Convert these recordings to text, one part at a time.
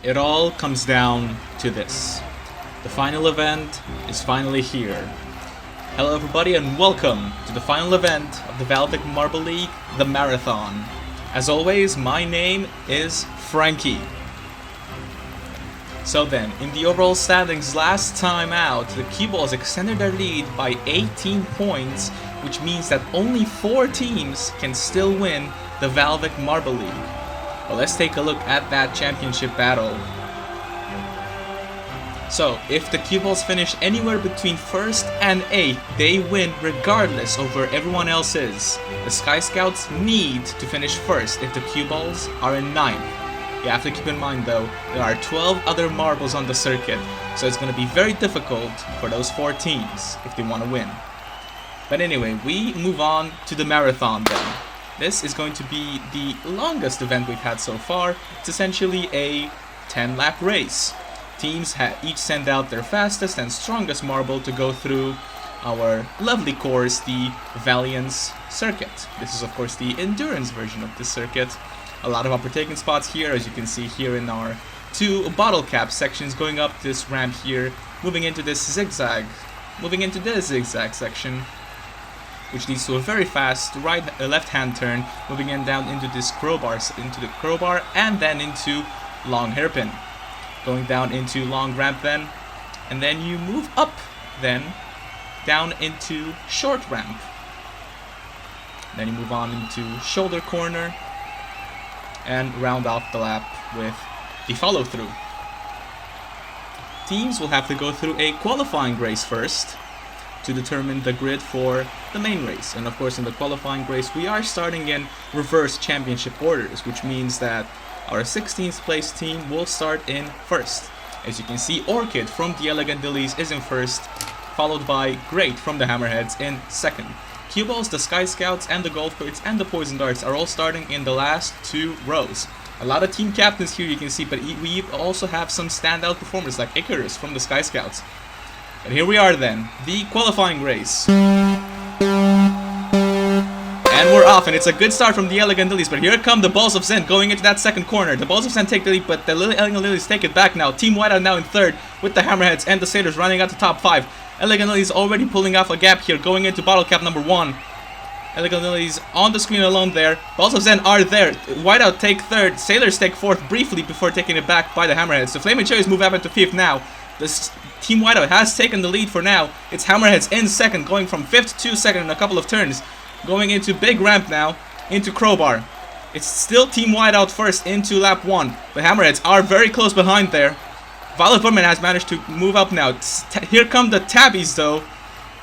It all comes down to this. The final event is finally here. Hello everybody and welcome to the final event of the VALVIK Marble League, the Marathon. As always, my name is Frankie. So then, in the overall standings last time out, the Cue Balls extended their lead by 18 points, which means that only 4 teams can still win the VALVIK Marble League. Well, let's take a look at that championship battle. So, if the Cue Balls finish anywhere between 1st and 8th, they win regardless of where everyone else is. The Sky Scouts need to finish 1st if the Cue Balls are in 9th. You have to keep in mind though, there are 12 other marbles on the circuit, so it's going to be very difficult for those 4 teams if they want to win. But anyway, we move on to the Marathon then. This is going to be the longest event we've had so far. It's essentially a 10-lap race. Teams each send out their fastest and strongest marble to go through our lovely course, the Valiance circuit. This is of course the endurance version of this circuit. A lot of overtaking spots here, as you can see here in our 2 bottle cap sections, going up this ramp here, moving into this zigzag section, which leads to a very fast left-hand turn, moving in down into this crowbar, and then into long hairpin. Going down into long ramp then, and then you move up then down into short ramp. Then you move on into shoulder corner and round off the lap with the follow through. Teams will have to go through a qualifying race first to determine the grid for the main race. And of course in the qualifying race we are starting in reverse championship orders, which means that our 16th place team will start in 1st. As you can see, Orchid from the Elegant Lilies is in 1st, followed by Great from the Hammerheads in 2nd. Cue Balls, the Sky Scouts, and the Golf Birds and the Poison Darts are all starting in the last 2 rows. A lot of team captains here you can see, but we also have some standout performers like Icarus from the Sky Scouts. And here we are then, the qualifying race. And we're off, and it's a good start from the Elegant Lilies, but here come the Balls of Zen going into that second corner. The Balls of Zen take the lead, but the Elegant Lilies take it back now. Team Whiteout now in 3rd, with the Hammerheads and the Sailors running out the top 5. Elegant Lilies already pulling off a gap here, going into bottle cap number 1. Elegant Lilies on the screen alone there. Balls of Zen are there. Whiteout take 3rd, Sailors take 4th briefly before taking it back by the Hammerheads. The Flaming Cherries move up into 5th now. This Team Whiteout has taken the lead for now. It's Hammerheads in 2nd, going from 5th to 2nd in a couple of turns. Going into big ramp now, into crowbar. It's still Team Whiteout 1st into lap 1. The Hammerheads are very close behind there. Violet Vermin has managed to move up now. Here come the Tabbies though.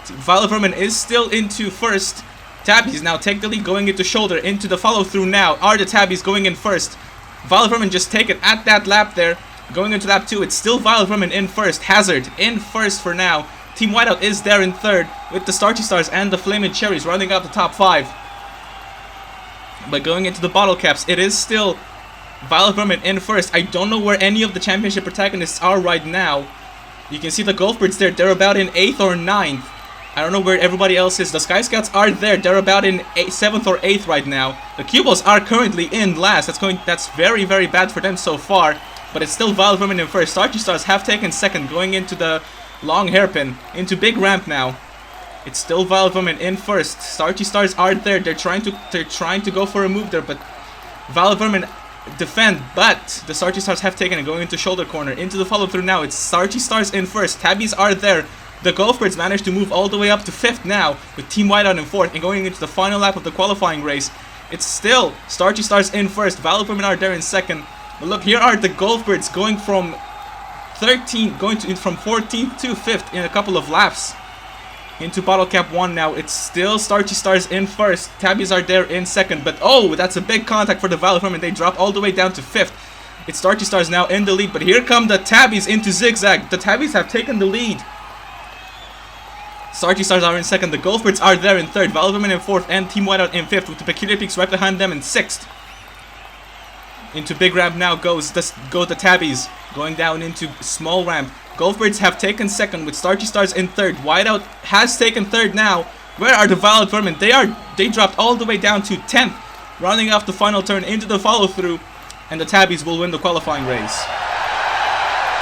Violet Vermin is still into 1st. Tabbies now take the lead going into shoulder. Into the follow through now are the Tabbies going in 1st. Violet Vermin just take it at that lap there. Going into lap 2, it's still Violet Vermin in 1st. Hazard in 1st for now. Team Whiteout is there in 3rd with the Starchy Stars and the Flaming Cherries running out the top 5. But going into the bottle caps, it is still Violet Vermin in 1st. I don't know where any of the championship protagonists are right now. You can see the Golf Birds there. They're about in 8th or 9th. I don't know where everybody else is. The Sky Scouts are there. They're about in 7th or 8th right now. The Cue Balls are currently in last. That's very, very bad for them so far. But it's still Violet Vermin in 1st. Starchy Stars have taken 2nd, going into the long hairpin, into big ramp now. It's still Violet Vermin in 1st. Starchy Stars are there. They're trying to go for a move there, but Violet Vermin defend, but the Starchy Stars have taken it, going into shoulder corner, into the follow through now. It's Starchy Stars in 1st. Tabbies are there. The Golf Birds managed to move all the way up to 5th now, with Team Whiteout in 4th, and going into the final lap of the qualifying race. It's still Starchy Stars in 1st. Violet Vermin are there in 2nd. But look, here are the Golf Birds going from 14th to 5th in a couple of laps. Into bottle cap 1 now. It's still Starchy Stars in 1st. Tabbies are there in 2nd. But oh, that's a big contact for the Violet Vermin. They drop all the way down to 5th. It's Starchy Stars now in the lead. But here come the Tabbies into zigzag. The Tabbies have taken the lead. Starchy Stars are in 2nd. The Golf Birds are there in 3rd. Violet Vermin in 4th. And Team Whiteout in 5th. With the Peculiar Peaks right behind them in 6th. Into big ramp now go the Tabbies. Going down into small ramp. Golf Birds have taken 2nd with Starchy Stars in 3rd. Whiteout has taken 3rd now. Where are the Violet Vermin? They dropped all the way down to 10th. Running off the final turn into the follow through. And the Tabbies will win the qualifying race.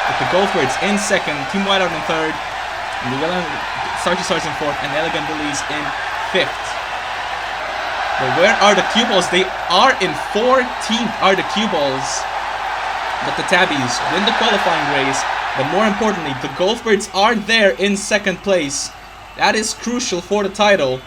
With the Goldbirds in second, Team Whiteout in third, and the Starchy Stars in fourth, and Elegant Lilies in fifth. But where are the cue balls? They are in 14th are the cue balls. But the Tabbies win the qualifying race. But more importantly, the Goldbirds are there in second place. That is crucial for the title.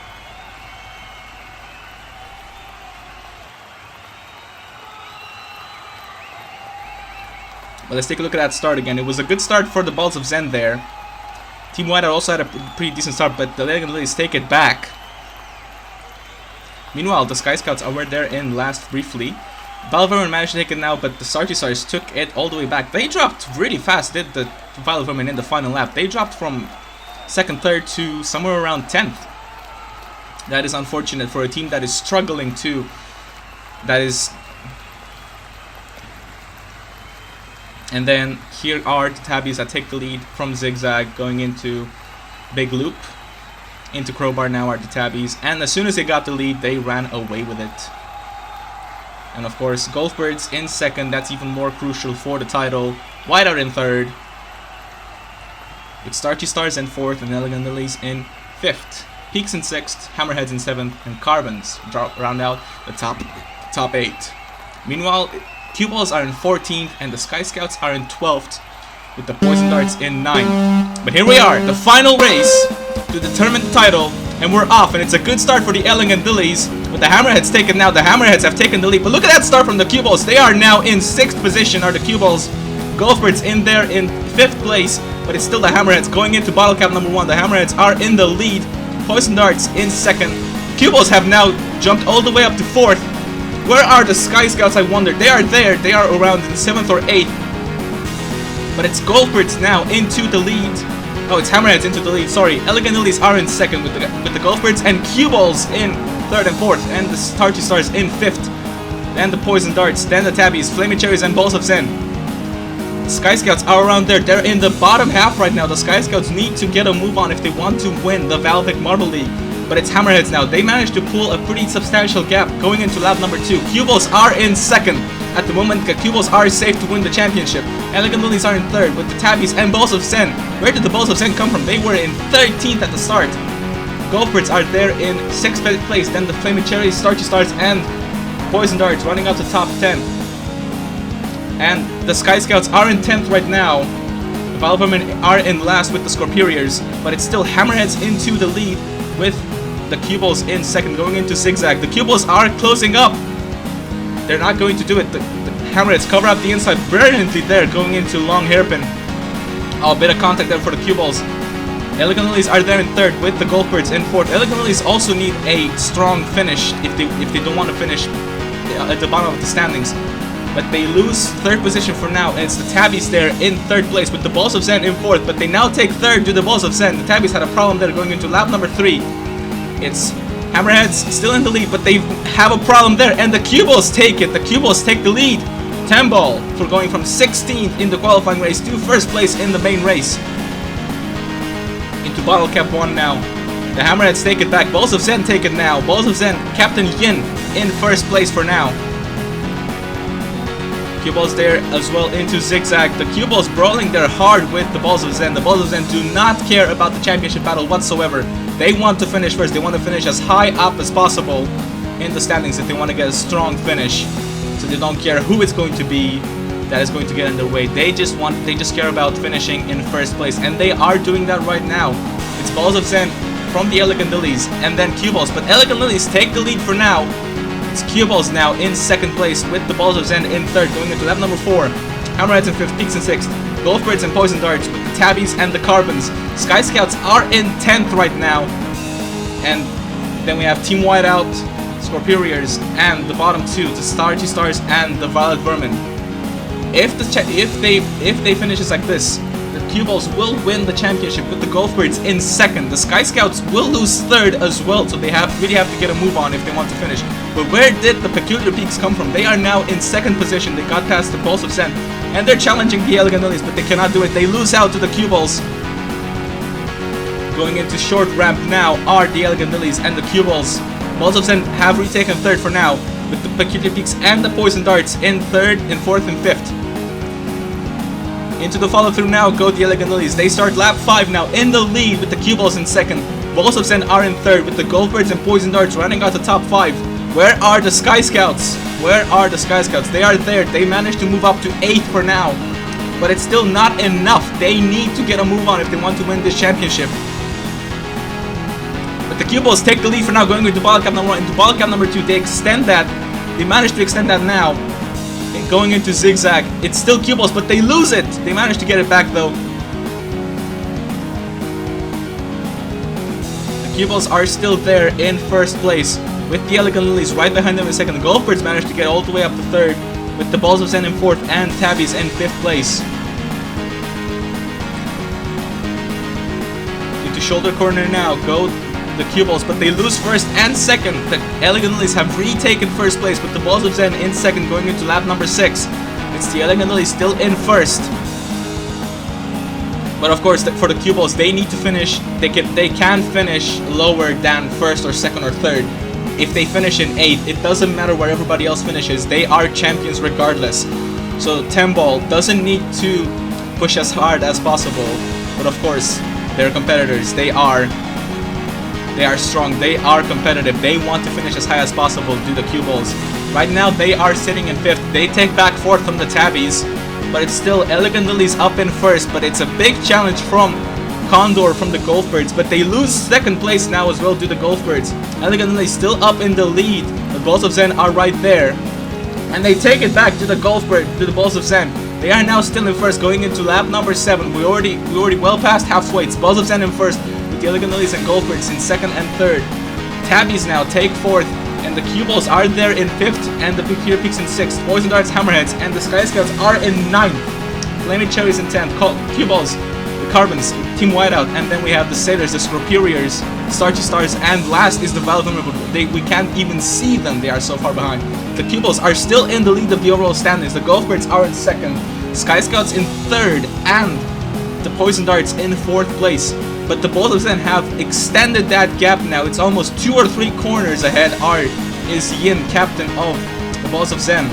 But let's take a look at that start again. It was a good start for the Balls of Zen there. Team Whiteout also had a pretty decent start, but the Elegant Lilies take it back. Meanwhile, the Sky Scouts were there in last briefly. VALVIK managed to take it now, but the Starchy Stars took it all the way back. They dropped really fast, did the VALVIK in the final lap. They dropped from second, third to somewhere around 10th. That is unfortunate for a team that is struggling to... And then here are the Tabbies that take the lead from Zigzag going into Big Loop. Into Crowbar now are the Tabbies, and as soon as they got the lead, they ran away with it. And of course, Goldbirds in second, that's even more crucial for the title. Whiteout in third, with Starchy Stars in fourth, and Elegant Lilies in fifth. Peaks in sixth, Hammerheads in seventh, and Carbons round out the top 8. Meanwhile, Cue Balls are in 14th, and the Sky Scouts are in 12th, with the Poison Darts in 9th. But here we are, the final race to determine the title, and we're off, and it's a good start for the Elegant Lilies, with the Hammerheads taken now. The Hammerheads have taken the lead, but look at that start from the Cue Balls. They are now in 6th position, are the Cue Balls. Goldbirds in there in 5th place, but it's still the Hammerheads going into bottle cap number 1. The Hammerheads are in the lead. Poison Darts in second. Cue Balls have now jumped all the way up to 4th. Where are the Sky Scouts, I wonder? They are there. They are around in 7th or 8th. But it's Goldbirds now into the lead. Oh, it's Hammerheads into the lead. Sorry, Elegant Lilies are in second with the Goldbirds, and Cue Balls in 3rd and 4th, and the Starchy Stars in 5th. Then the Poison Darts, then the Tabbies, Flaming Cherries, and Balls of Zen. Sky Scouts are around there. They're in the bottom half right now. The Sky Scouts need to get a move on if they want to win the VALVIK Marble League. But it's Hammerheads now. They managed to pull a pretty substantial gap going into lap number 2. Cue Balls are in second. At the moment, the Cue Balls are safe to win the championship. Elegant Lilies are in third with the Tabbies and Balls of Zen. Where did the Balls of Zen come from? They were in 13th at the start. Goldbirds are there in 6th place. Then the Flaming Cherries, Starchy Stars, and Poison Darts running out to top 10. And the Sky Scouts are in 10th right now. The VALVIK are in last with the Scorpuriers. But it's still Hammerheads into the lead with the Cue Balls in second going into Zigzag. The Cue Balls are closing up. They're not going to do it. The Hammerheads cover up the inside brilliantly there going into Long Hairpin. Oh, a bit of contact there for the Cue Balls. Elegant Lilies are there in third with the Goldbirds in fourth. Elegant Lilies also need a strong finish if they don't want to finish at the bottom of the standings. But they lose third position for now, and it's the Tabbies there in third place with the Balls of Zen in fourth. But they now take third to the Balls of Zen. The Tabbies had a problem there going into lap number 3. It's Hammerheads still in the lead, but they have a problem there, and the Cue Balls take it. The Cue Balls take the lead. 10 ball for going from 16th in the qualifying race to first place in the main race. Into bottle cap 1 now. The Hammerheads take it back. Balls of Zen take it now. Balls of Zen, Captain Yin in first place for now. Cue Balls there as well into Zigzag. The Cue Balls brawling there hard with the Balls of Zen. The Balls of Zen do not care about the championship battle whatsoever. They want to finish first. They want to finish as high up as possible in the standings if they want to get a strong finish. So they don't care who it's going to be that is going to get in their way. They just care about finishing in first place, and they are doing that right now. It's Balls of Zen from the Elegant Lilies and then Cue Balls, but Elegant Lilies take the lead for now. It's Cue Balls now in second place with the Balls of Zen in third going into lap number 4. Hammerheads in 5th, Peaks in 6th. Goldbirds and Poison Darts with the Tabbies and the Carbons. Sky Scouts are in 10th right now. And then we have Team Whiteout, Scorpuriers, and the bottom 2, the Starchy Stars and the Violet Vermin. If they finish like this, the Cue Balls will win the championship with the Goldbirds in second. The Sky Scouts will lose third as well, so they really have to get a move on if they want to finish. But where did the Peculiar Peaks come from? They are now in second position. They got past the Balls of Zen, and they're challenging the Elegant Lilies, but they cannot do it. They lose out to the Cue Balls. Going into short ramp now are the Elegant Lilies and the Cue Balls. Balls of Zen have retaken third for now, with the Peculiar Peaks and the Poison Darts in third, in fourth, and fifth. Into the follow-through now go the Elegant Lilies. They start lap 5 now in the lead with the Cue Balls in second. Balls of Zen are in third with the Goldbirds and Poison Darts running out the top 5. Where are the Sky Scouts? Where are the Sky Scouts? They are there. They managed to move up to 8th for now. But it's still not enough. They need to get a move on if they want to win this championship. But the Cue Balls take the lead for now, going into bottle cap number 1. Into bottle cap number 2, they extend that. They managed to extend that now. Going into Zigzag. It's still Cue Balls, but they lose it. They managed to get it back though. The Cue Balls are still there in first place with the Elegant Lilies right behind them in second. The Goldbirds managed to get all the way up to third with the Balls of Zen in fourth and Tabbies in 5th place. Into shoulder corner now go the Cue Balls, but they lose first and second. The Elegant Lilies have retaken first place with the Balls of Zen in second going into lap number 6. It's the Elegant Lilies still in first. But of course, for the Cue Balls, they need to finish. They can finish lower than first or second or third. If they finish in 8th, it doesn't matter where everybody else finishes. They are champions regardless. So Tembal doesn't need to push as hard as possible. But of course, they're competitors. They are strong. They are competitive. They want to finish as high as possible. Do the Cue Balls. Right now, they are sitting in 5th. They take back 4th from the Tabbies. But it's still Elegant Lilies up in first. But it's a big challenge from Condor from the Goldbirds. But they lose second place now as well to the Goldbirds. Elegant Lilies still up in the lead. The Balls of Zen are right there. And they take it back to the to the Balls of Zen. They are now still in first going into lap number 7. We already well past halfway. It's Balls of Zen in first with the Elegant Lilies and Goldbirds in second and third. Tabbies now take 4th. And the Cue Balls are there in 5th, and the Big Hero Peaks in 6th. Poison Darts, Hammerheads, and the Sky Scouts are in 9th. Flaming Cherries in 10th. Cue Balls, the Carbons, Team Whiteout, and then we have the Sailors, the Scorpuriers, Starchy Stars, and last is the VALVIK, but we can't even see them. They are so far behind. The Cue Balls are still in the lead of the overall standings. The Goldbirds are in 2nd, Sky Scouts in 3rd, and the Poison Darts in 4th place. But the Balls of Zen have extended that gap now. It's almost 2 or 3 corners ahead. Is Yin, captain of the Balls of Zen.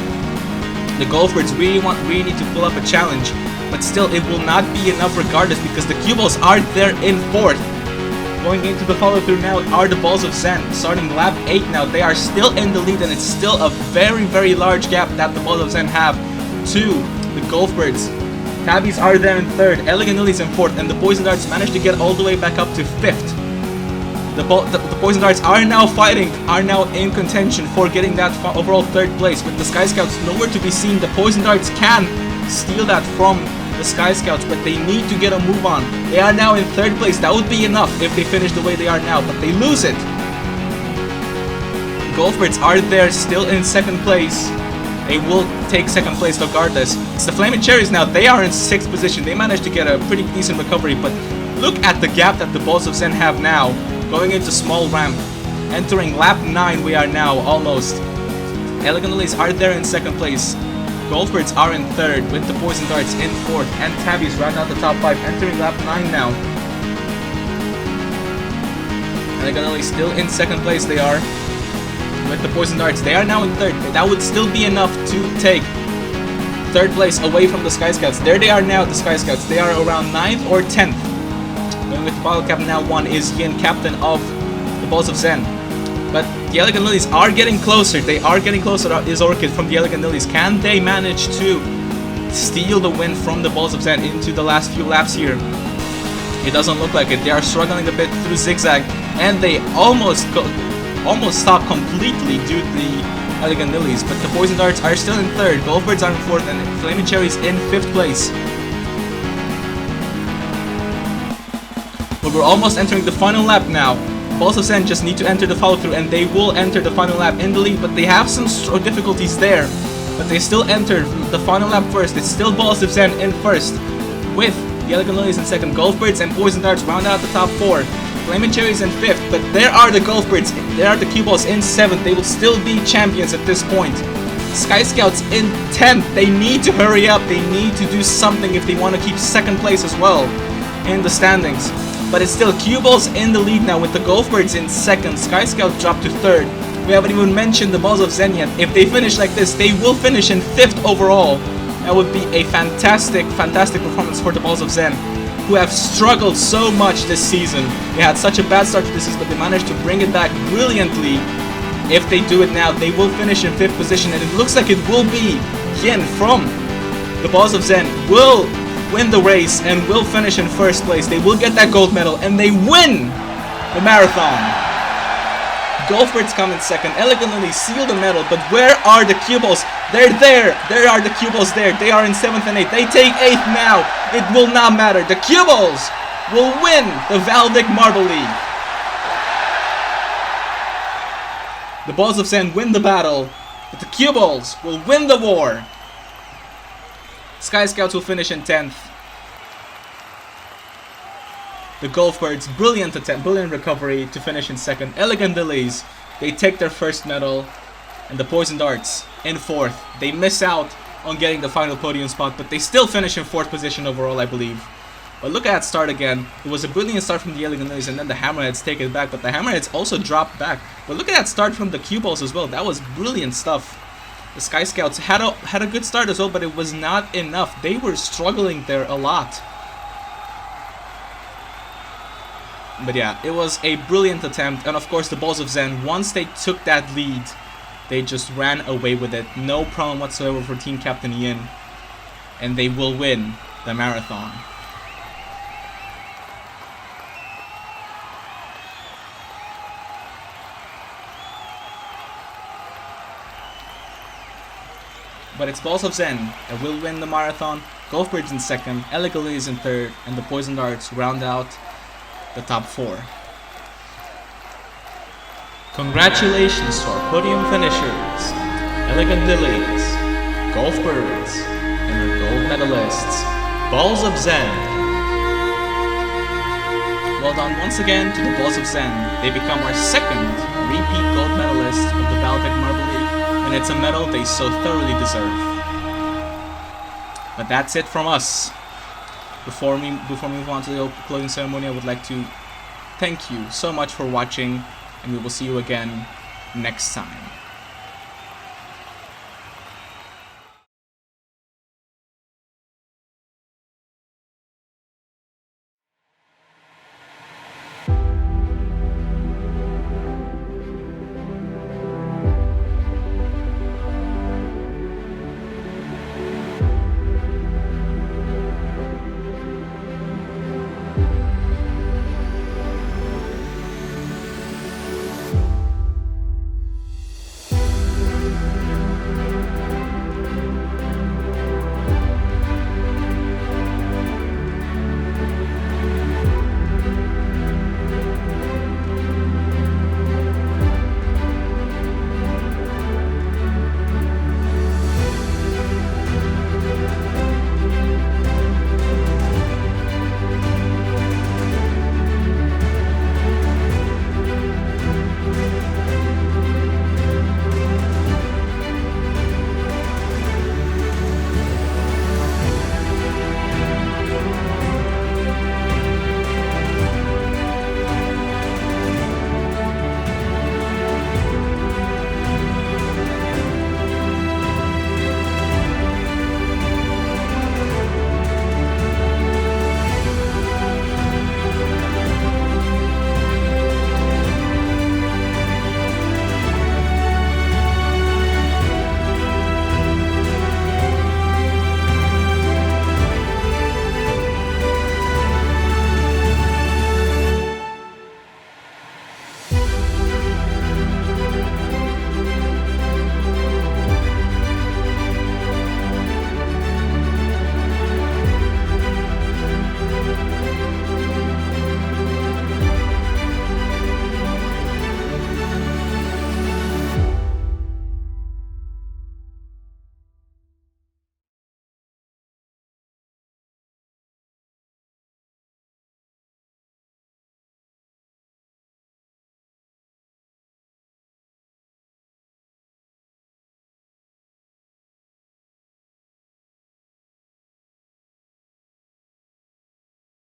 The Goldbirds really need to pull up a challenge. But still, it will not be enough regardless because the Cue Balls are there in 4th. Going into the follow-through now are the Balls of Zen. Starting lap 8 now, they are still in the lead and it's still a very large gap that the Balls of Zen have to the Goldbirds. Tabbies are there in 3rd, Elegant Lilies in 4th, and the Poison Darts managed to get all the way back up to 5th. The Poison Darts are now fighting, are now in contention for getting that overall 3rd place. With the Sky Scouts nowhere to be seen, the Poison Darts can steal that from the Sky Scouts, but they need to get a move on. They are now in 3rd place. That would be enough if they finish the way they are now, but they lose it. Goldbirds are there still in 2nd place. They will take 2nd place regardless. It's the Flaming Cherries now. They are in 6th position. They managed to get a pretty decent recovery, but look at the gap that the Balls of Zen have now. Going into small ramp. Entering lap 9 we are now, almost. Elegant Lilies are there in 2nd place. Goldbirds are in 3rd with the Poison Darts in 4th. And Tabbies round out the top 5. Entering lap 9 now. Elegant Lilies still in 2nd place they are. With the Poison Darts. They are now in 3rd. That would still be enough to take 3rd place away from the Sky Scouts. There they are now, the Sky Scouts. They are around 9th or 10th. Going with the bottle cap now 1 is Yin, captain of the Balls of Zen. But the Elegant Lilies are getting closer. They are getting closer. Is Orchid from the Elegant Lilies. Can they manage to steal the win from the Balls of Zen into the last few laps here? It doesn't look like it. They are struggling a bit through Zigzag. And they almost stop completely due to the Elegant Lilies. But the Poison Darts are still in 3rd. Goldbirds are in 4th. And Flaming Cherries in 5th place. But we're almost entering the final lap now. Balls of Zen just need to enter the follow-through and they will enter the final lap in the lead, but they have some difficulties there. But they still enter the final lap first. It's still Balls of Zen in 1st with the Elegant Lilies in 2nd. Goldbirds and Poison Darts round out the top 4. Flaming Cherries in 5th, but there are the Goldbirds, there are the Cue Balls in 7th. They will still be champions at this point. Sky Scouts in 10th. They need to hurry up. They need to do something if they want to keep 2nd place as well in the standings. But it's still Cue Balls in the lead now with the Goldbirds in 2nd. Sky Scouts dropped to 3rd. We haven't even mentioned the Balls of Zen yet. If they finish like this, they will finish in 5th overall. That would be a fantastic performance for the Balls of Zen, who have struggled so much this season. They had such a bad start to this season, but they managed to bring it back brilliantly. If they do it now, they will finish in 5th position, and it looks like it will be Yin from the Balls of Zen will win the race and will finish in 1st place. They will get that gold medal, and they win the marathon. Golfbirds come in 2nd. Elegant Lily seal the medal, but where are the cue balls? They're there. There are the cue balls there. They are in 7th and 8th. They take 8th now. It will not matter. The cue balls will win the VALVIK Marble League. The Balls of Zen win the battle, but the cue balls will win the war. Sky Scouts will finish in 10th. The Golfbirds, brilliant attempt, brilliant recovery to finish in 2nd. Elegant Lilies, they take their 1st medal. And the Poison Darts in 4th. They miss out on getting the final podium spot, but they still finish in 4th position overall, I believe. But look at that start again. It was a brilliant start from the Elegant Lilies, and then the Hammerheads take it back, but the Hammerheads also dropped back. But look at that start from the cue balls as well. That was brilliant stuff. The Sky Scouts had a good start as well, but it was not enough. They were struggling there a lot. But yeah, it was a brilliant attempt, and of course the Balls of Zen, once they took that lead, they just ran away with it. No problem whatsoever for Team Captain Yin, and they will win the marathon. But it's Balls of Zen that will win the marathon. Golfbirds in 2nd, Elegant Lilies in 3rd, and the Poison Darts round out the top 4. Congratulations to our podium finishers, Elegant Lilies, Golfbirds, and our gold medalists, Balls of Zen. Well done once again to the Balls of Zen. They become our 2nd repeat gold medalist of the VALVIK Marble League, and it's a medal they so thoroughly deserve. But that's it from us. Before we move on to the closing ceremony, I would like to thank you so much for watching, and we will see you again next time.